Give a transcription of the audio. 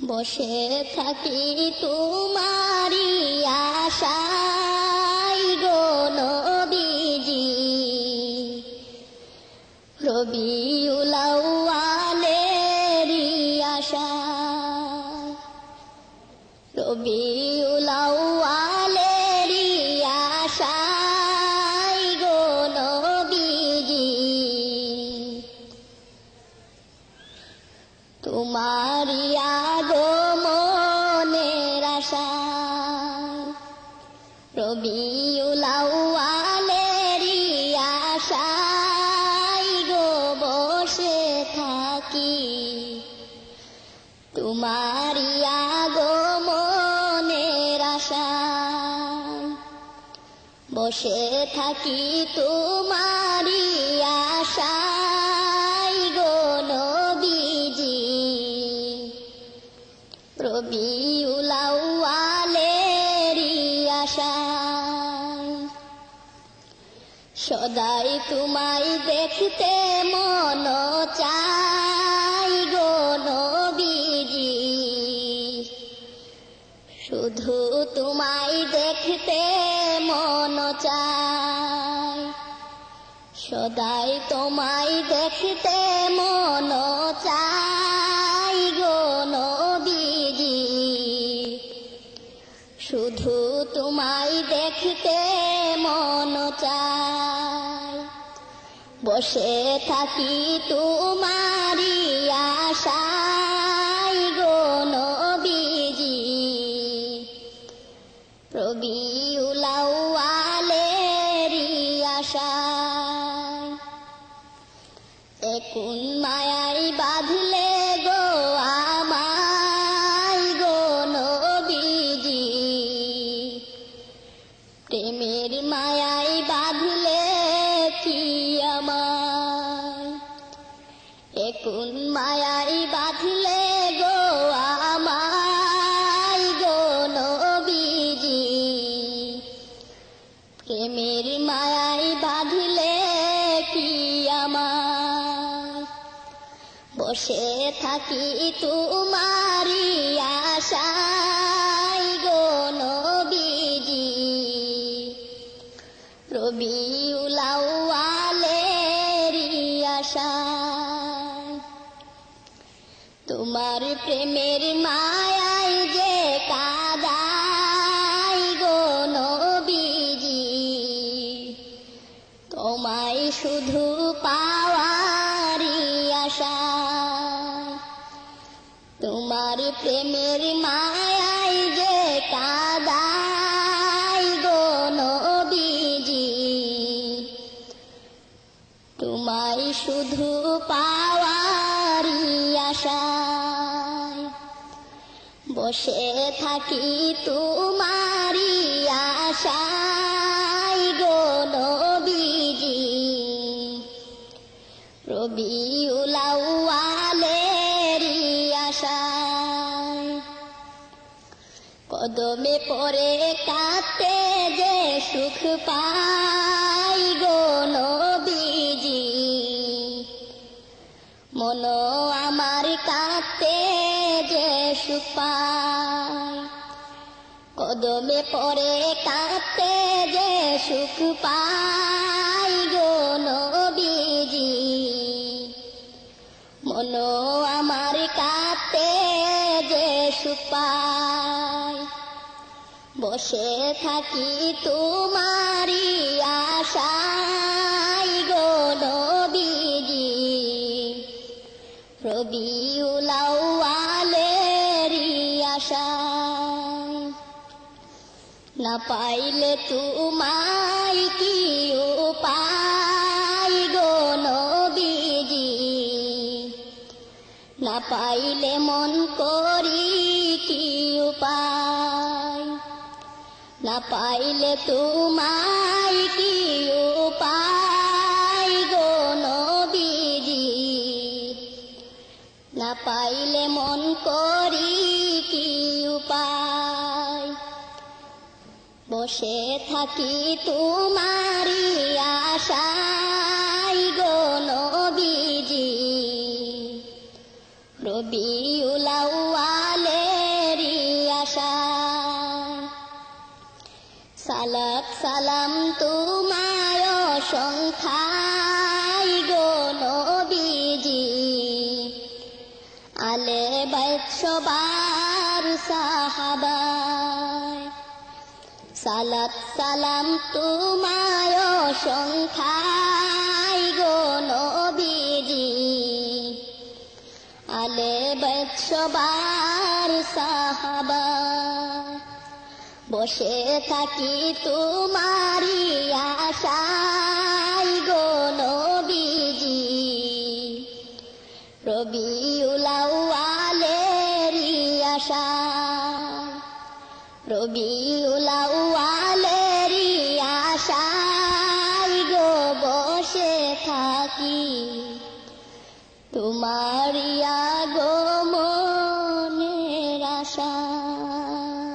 বসে থাকি তোমারি আশায় গো নবীজি, রবিউল আউয়ালেরই আশায়, রবিউল আউয়ালেরই আশায় গো নবীজি, তোমারি আগমনের আশায়, রবিউল আউয়ালেরই আশায় গো বসে থাকি, তোমারি আগমনের আশায়, বসে থাকি তোমারি আশায় গো নবীজি, রবিউল আউয়ালেরই আশায়, সদাই তোমায় দেখতে মন চাই গো নবীজি, শুধু তোমায় দেখতে মন চাই, সদাই তোমায় দেখতে মন চাই গো নবীজি, শুধু তোমায় দেখতে মন চাই, বসে থাকি তোমারি আশায় গো নবীজি, রবিউল আউয়ালেরই আশায়, একুন মায়ায় বাঁধলে গো আমায় গো নবীজি, প্রেমের মায়ায় বাঁধলে কি আমায়, একুন মায়ায় বাঁধলে গো আমায় গো নবীজি, প্রেমের মায়ায় বাঁধলে কি আমায়, বসে থাকি তোমারি আশায় গো নবীজি, রবিউল আউয়ালেরই আশায়, তোমার প্রেমের মায়ায় যে কাদাই গো নবীজি, তোমায় শুধু পাওয়ারি আশায়, তোমার প্রেমের মায়ায় যে কাদাই গো নবীজি, তোমায় শুধু পাওয়ারি আশায়, বসে থাকি তোমারি আশায় গো নবীজি, রবিউল আউয়ালেরই আশায়, কদমে পড়ে কাঁদতে যে সুখ পাই গো নবীজি, মন আমার কাঁদতে যে সুখ পায়, কদমে পড়ে কাঁদতে যে সুখ পাই গো নবীজি, মন আমার কাঁদতে যে সুখ পায়, বসে থাকি তোমারি আশায় গো নবীজি, রবিউল আউয়ালেরই আশায়, না পাইলে তোমায় কি উপায় গো নবীজি, না পাইলে মন করি কি উপায়, না পাইলে তোমায় কি উপায় গো নবীজি, না পাইলে মন করি কি উপায়, বসে থাকি তোমারি আশায় গো নবীজি, রবিউল আউয়ালে সালাত সালাম তোমায় অসংখ্যায় গো নবীজি, আলে বাইত সবার সাহাবায়। সালাত সালাম তোমায় অসংখ্যায় গো নবীজি, আলে বাইত সবার সাহাবায়। বসে থাকি তোমারি আশায় গো নবীজি, রবিউল আউয়ালেরই আশায়, রবিউল আউয়ালেরই আশায় গো বসে থাকি তোমারি আগমনের আশায়।